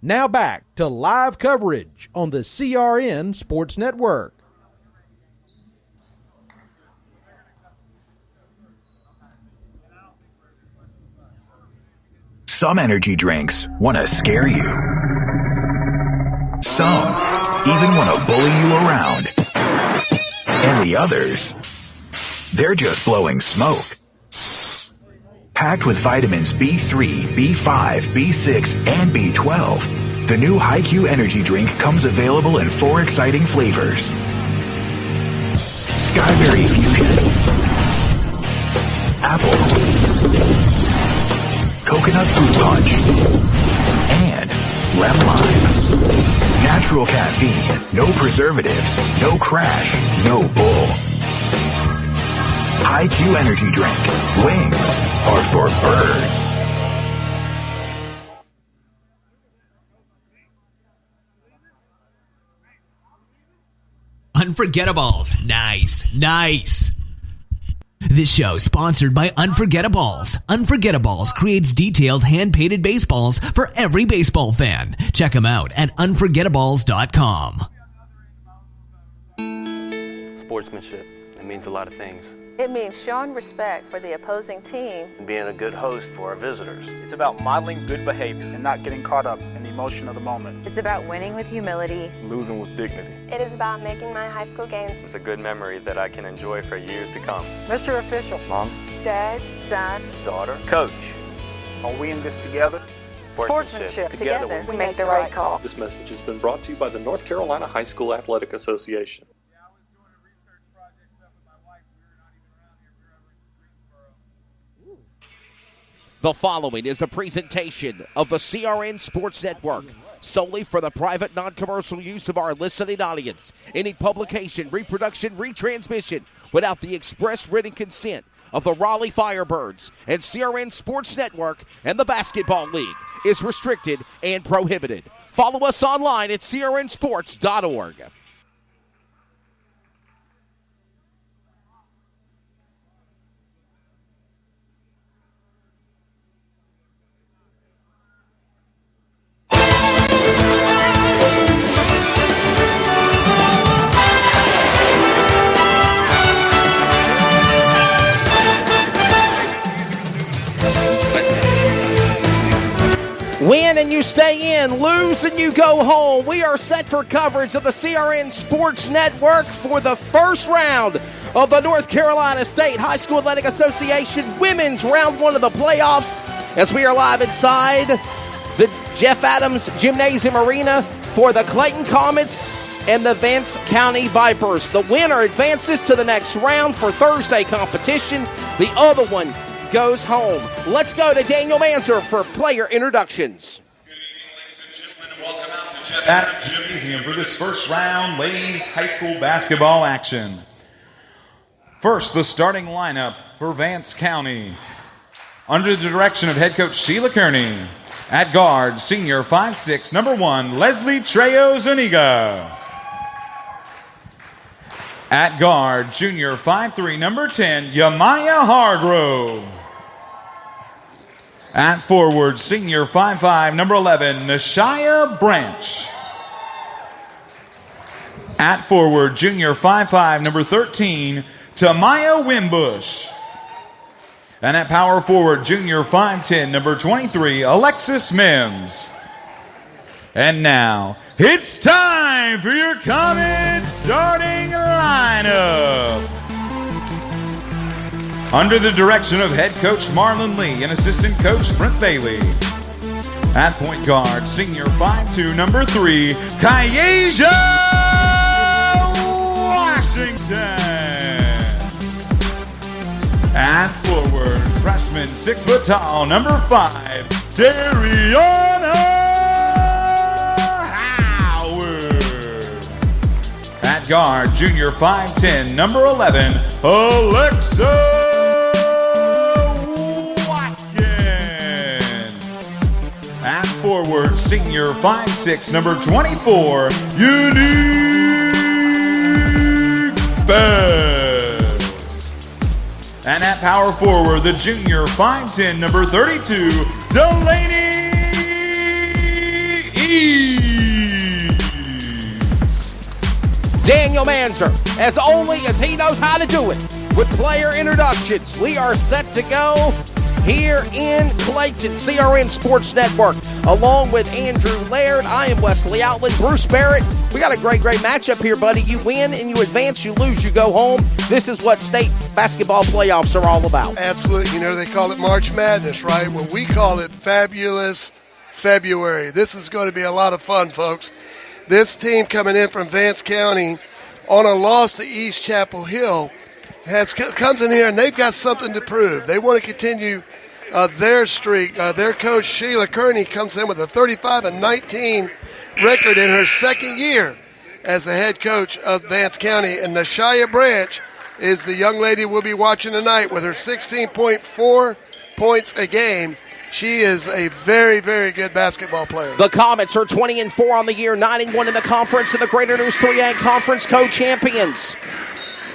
Now back to live coverage on the CRN Sports Network. Some energy drinks want to scare you. Some even want to bully you around. And the others, they're just blowing smoke. Packed with vitamins B3, B5, B6, and B12, the new HiQ energy drink comes available in 4 exciting flavors. Skyberry Fusion, Apple, Coconut Fruit Punch, and Lemon Lime. Natural caffeine, no preservatives, no crash, no bull. HiQ energy drink. Wings are for birds. Unforgettables. Nice. This show sponsored by Unforgettables. Unforgettables creates detailed hand-painted baseballs for every baseball fan. Check them out at unforgettables.com. Sportsmanship. It means a lot of things. It means showing respect for the opposing team And being a good host for our visitors. It's about modeling good behavior and not getting caught up in the emotion of the moment. It's about winning with humility. Losing with dignity. It is about making my high school games. It's a good memory that I can enjoy for years to come. Mr. Official. Mom. Dad, son, Daughter. Coach. Are we in this together? Sportsmanship. Together we make the right call. This message has been brought to you by the North Carolina High School Athletic Association. The following is a presentation of the CRN Sports Network, solely for the private, non-commercial use of our listening audience. Any publication, reproduction, retransmission without the express written consent of the Raleigh Firebirds and CRN Sports Network and the Basketball League is restricted and prohibited. Follow us online at crnsports.org. Win and you stay in, lose and you go home. We are set for coverage of the CRN Sports Network for the first round of the North Carolina State High School Athletic Association Women's Round 1 of the playoffs, as we are live inside the Jeff Adams Gymnasium Arena for the Clayton Comets and the Vance County Vipers. The winner advances to the next round for Thursday competition. The other one goes home. Let's go to Daniel Manzer for player introductions. Good evening, ladies and gentlemen, and welcome out to Jeff Adams Gymnasium for this first round ladies high school basketball action. First, the starting lineup for Vance County. Under the direction of head coach Sheila Kearney. At guard, senior 5'6", number 1, Leslie Trejo Zuniga. At guard, junior 5'3", number 10, Yamaya Hargrove. At forward, senior 5'5", number 11, Nashia Branch. At forward, junior 5'5", number 13, Tamaya Wimbush. And at power forward, junior 5'10", number 23, Alexis Mims. And now, it's time for your Comets starting lineup. Under the direction of head coach Marlon Lee and assistant coach Brent Bailey. At point guard, senior 5'2", number 3, Kyasia Washington. At forward, freshman 6 foot tall, number 5, Dariana Howard. At guard, junior 5'10", number 11, Alexa forward, senior 5'6", number 24, Unique Best. And at power forward, the junior 5'10", number 32, Delaney Daniel Manzer, as only as he knows how to do it, with player introductions. We are set to go here in Clayton, CRN Sports Network, along with Andrew Laird. I am Wesley Outland, Bruce Barrett. We got a great matchup here, buddy. You win and you advance, you lose, you go home. This is what state basketball playoffs are all about. Absolutely. You know, they call it March Madness, right? Well, we call it Fabulous February. This is going to be a lot of fun, folks. This team coming in from Vance County on a loss to East Chapel Hill comes in here and they've got something to prove. They want to continue their streak. Their coach, Sheila Kearney, comes in with a 35-19 record in her second year as the head coach of Vance County. And Nashia Branch is the young lady we'll be watching tonight with her 16.4 points a game. She is a very, very good basketball player. The Comets are 20-4 on the year, 9-1 in the conference, and the Greater News 3A Conference co-champions.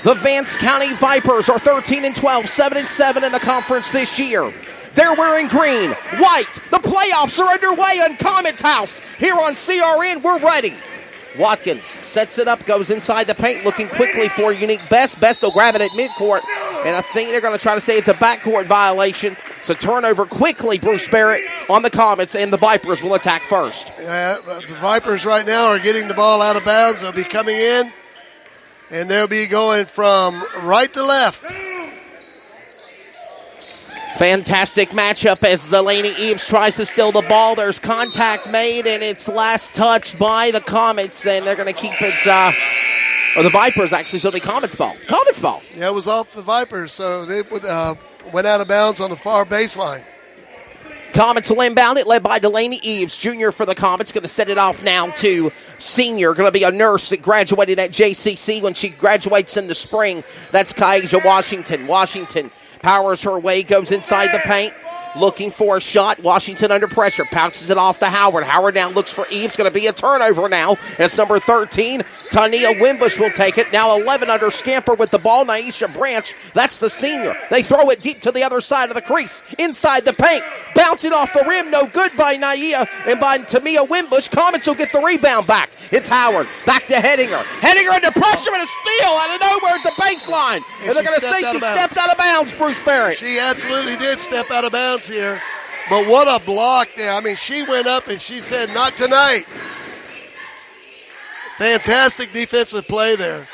The Vance County Vipers are 13-12, 7-7 in the conference this year. They're wearing green, white. The playoffs are underway in Comets House. Here on CRN, we're ready. Watkins sets it up, goes inside the paint, looking quickly for Unique Best. Best will grab it at midcourt, and I think they're going to try to say it's a backcourt violation. So turnover quickly, Bruce Barrett, on the Comets, and the Vipers will attack first. The Vipers right now are getting the ball out of bounds. They'll be coming in, and they'll be going from right to left. Fantastic matchup as Delaney Eves tries to steal the ball. There's contact made, and it's last touched by the Comets, and they're going to keep it, or the Vipers actually, so it'll be Comets ball. Comets ball. Yeah, it was off the Vipers, so they went out of bounds on the far baseline. Comets will inbound it, led by Delaney Eves, junior for the Comets. Going to set it off now to senior. Going to be a nurse that graduated at JCC when she graduates in the spring. That's Kaija Washington. Washington powers her way, goes inside the paint, looking for a shot. Washington under pressure, bounces it off to Howard. Howard now looks for Eves. Going to be a turnover now. It's number 13. Tania Wimbush will take it. Now 11 under Scamper with the ball. Naisha Branch, that's the senior. They throw it deep to the other side of the crease, inside the paint. Bouncing off the rim, no good by Naia and by Tamia Wimbush. Comets will get the rebound back. It's Howard, back to Hedinger. Hedinger under pressure and a steal out of nowhere at the baseline. And they're going to say she stepped out of bounds, Bruce Barrett. She absolutely did step out of bounds here. But what a block there. I mean, she went up and she said, not tonight. Fantastic defensive play there.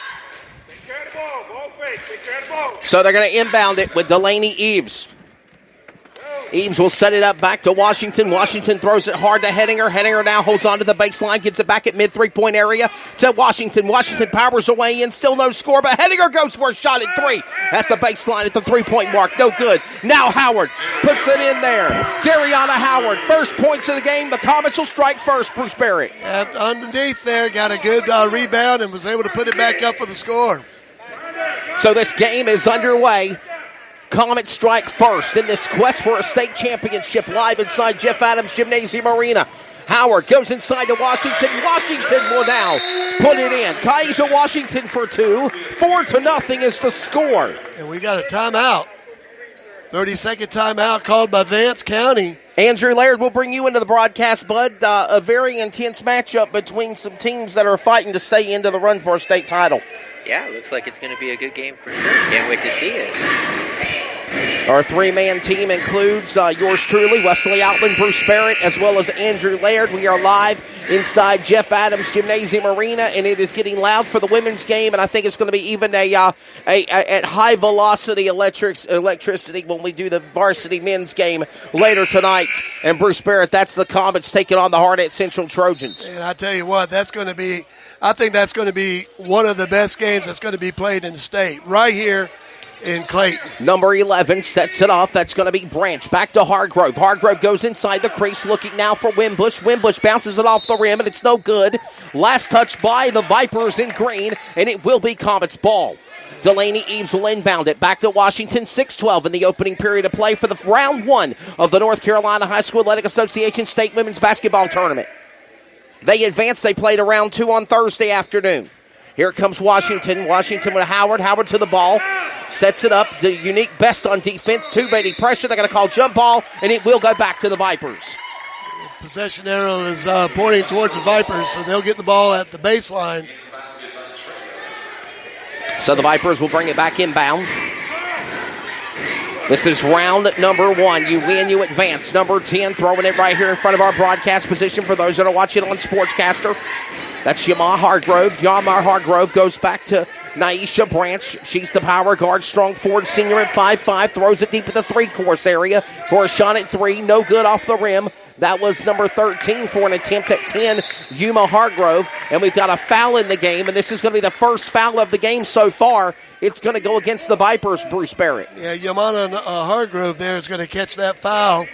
So they're going to inbound it with Delaney Eves. Eves will set it up back to Washington. Washington throws it hard to Hedinger. Hedinger now holds on to the baseline, gets it back at mid-3-point area to Washington. Washington powers away in, still no score, but Hedinger goes for a shot at three at the baseline at the 3-point mark. No good. Now Howard puts it in there. Dariana Howard, first points of the game. The Comets will strike first, Bruce Barrett. Underneath there, got a good rebound and was able to put it back up for the score. So this game is underway. Comets strike first in this quest for a state championship live inside Jeff Adams Gymnasium Arena. Howard goes inside to Washington. Washington will now put it in. Kaija Washington for two. 4-0 is the score. And we got a timeout. 30-second timeout called by Vance County. Andrew Laird will bring you into the broadcast, bud. A very intense matchup between some teams that are fighting to stay into the run for a state title. Yeah, it looks like it's going to be a good game for sure. Can't wait to see it. Our three-man team includes yours truly, Wesley Outland, Bruce Barrett, as well as Andrew Laird. We are live inside Jeff Adams Gymnasium Arena, and it is getting loud for the women's game, and I think it's going to be even at high-velocity electricity when we do the varsity men's game later tonight. And Bruce Barrett, that's the Comets taking on the Hardette Central Trojans. And I tell you what, I think that's going to be one of the best games that's going to be played in the state, right here in Clayton. Number 11 sets it off. That's going to be Branch. Back to Hargrove. Hargrove goes inside the crease, looking now for Wimbush. Wimbush bounces it off the rim, and it's no good. Last touch by the Vipers in green, and it will be Comets ball. Delaney Eves will inbound it. Back to Washington, 6-12 in the opening period of play for the round one of the North Carolina High School Athletic Association State Women's Basketball Tournament. They advanced. They played a round two on Thursday afternoon. Here comes Washington. Washington with Howard. Howard to the ball. Sets it up. The Unique Best on defense. Two-baiting pressure. They're going to call jump ball, and it will go back to the Vipers. Possession arrow is pointing towards the Vipers, so they'll get the ball at the baseline. So the Vipers will bring it back inbound. This is round number 1. You win, you advance. Number 10 throwing it right here in front of our broadcast position for those that are watching on Sportscaster. That's Yama Hargrove. Yama Hargrove goes back to Naisha Branch. She's the power guard, strong forward senior at 5'5", throws it deep at the three-course area for a shot at 3. No good off the rim. That was number 13 for an attempt at 10, Yuma Hargrove. And we've got a foul in the game, and this is going to be the first foul of the game so far. It's going to go against the Vipers, Bruce Barrett. Yeah, Yamana Hargrove there is going to catch that foul.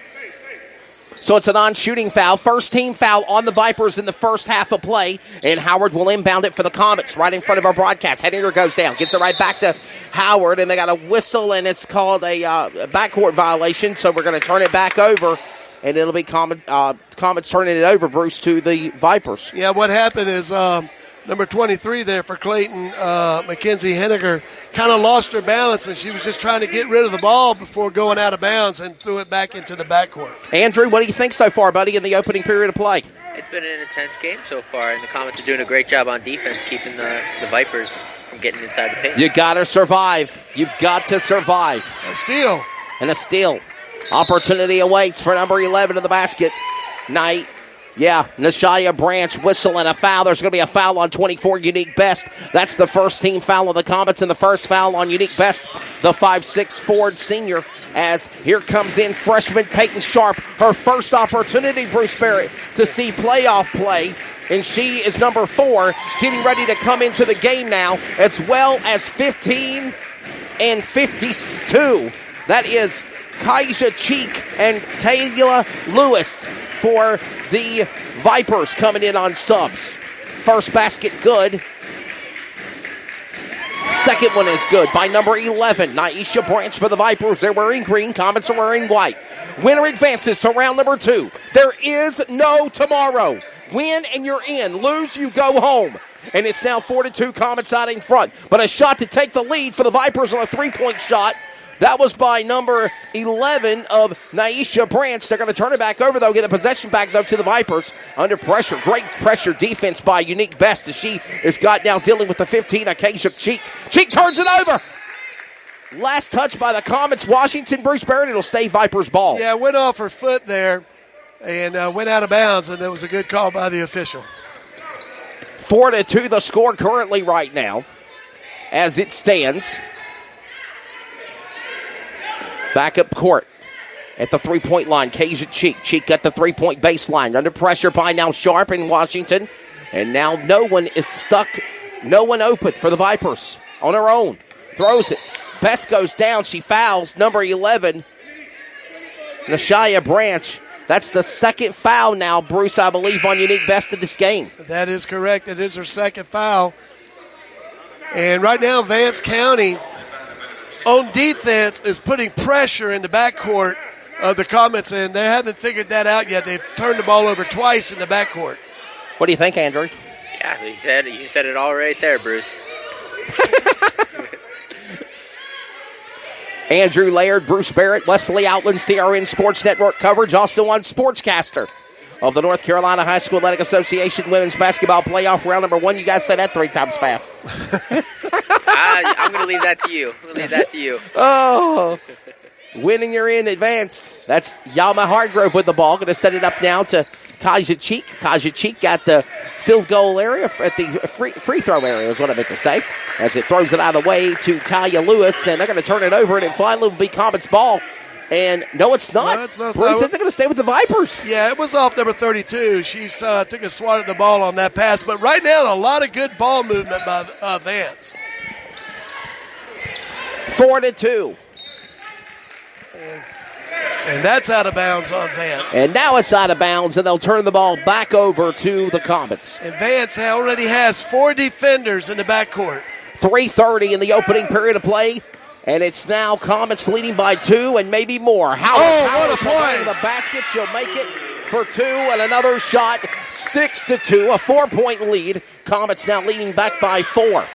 So it's a non-shooting foul. First team foul on the Vipers in the first half of play. And Howard will inbound it for the Comets right in front of our broadcast. Headinger goes down, gets it right back to Howard, and they got a whistle, and it's called a backcourt violation. So we're going to turn it back over. And it'll be Comets turning it over, Bruce, to the Vipers. Yeah, what happened is number 23 there for Clayton, Mackenzie Henniger, kind of lost her balance, and she was just trying to get rid of the ball before going out of bounds and threw it back into the backcourt. Andrew, what do you think so far, buddy, in the opening period of play? It's been an intense game so far, and the Comets are doing a great job on defense, keeping the Vipers from getting inside the paint. You got to survive. You've got to survive. A steal. And a steal. Opportunity awaits for number 11 in the basket. Knight. Yeah, Nashaya Branch whistle and a foul. There's going to be a foul on 24, Unique Best. That's the first team foul of the Comets, and the first foul on Unique Best, the 5'6" forward senior, as here comes in freshman Peyton Sharp. Her first opportunity, Bruce Barrett, to see playoff play. And she is number 4, getting ready to come into the game now, as well as 15 and 52. That is Kaija Cheek and Taylor Lewis for the Vipers coming in on subs. First basket good. Second one is good by number 11, Naisha Branch for the Vipers. They're wearing green. Comets are wearing white. Winner advances to round number 2. There is no tomorrow. Win and you're in. Lose, you go home. And it's now 4-2 Comets out in front. But a shot to take the lead for the Vipers on a three-point shot. That was by number 11 of Naisha Branch. They're going to turn it back over, though. Get the possession back, though, to the Vipers. Under pressure. Great pressure defense by Unique Best as she is got down dealing with the 15, Acacia Cheek. Cheek turns it over. Last touch by the Comets. Washington, Bruce Barrett. It'll stay Vipers ball. Yeah, went off her foot there and went out of bounds, and it was a good call by the official. 4-2 the score currently right now as it stands. Back up court at the three-point line. Kasia Cheek. Cheek got the three-point baseline. Under pressure by now Sharp in Washington. And now no one is stuck. No one open for the Vipers. On her own. Throws it. Best goes down. She fouls. Number 11, Nashaya Branch. That's the second foul now, Bruce, I believe, on Unique Best of this game. That is correct. It is her second foul. And right now, Vance County on defense is putting pressure in the backcourt of the Comets, and they haven't figured that out yet. They've turned the ball over twice in the backcourt. What do you think, Andrew? Yeah, you said it all right there, Bruce. Andrew Laird, Bruce Barrett, Wesley Outland, CRN Sports Network coverage, also on Sportscaster of the North Carolina High School Athletic Association Women's Basketball Playoff Round number 1. You guys say that 3 times fast. I'm going to leave that to you. Oh, winning you're in advance. That's Yama Hargrove with the ball. Going to set it up now to Kaja Cheek. Kaja Cheek got the field goal area at the free throw area is what I meant to say. As it throws it out of the way to Talia Lewis, and they're going to turn it over, and it finally will be Comets' ball. And no, it's not. No, it's not. Bruce said they're going to stay with the Vipers. Yeah, it was off number 32. She took a swat at the ball on that pass. But right now, a lot of good ball movement by Vance. 4-2. And that's out of bounds on Vance. And now it's out of bounds, and they'll turn the ball back over to the Comets. And Vance already has 4 defenders in the backcourt. 3:30 in the opening period of play. And it's now Comets leading by 2 and maybe more. What a play. To the basket. She'll make it for 2 and another shot. 6-2, a 4-point lead. Comets now leading back by 4.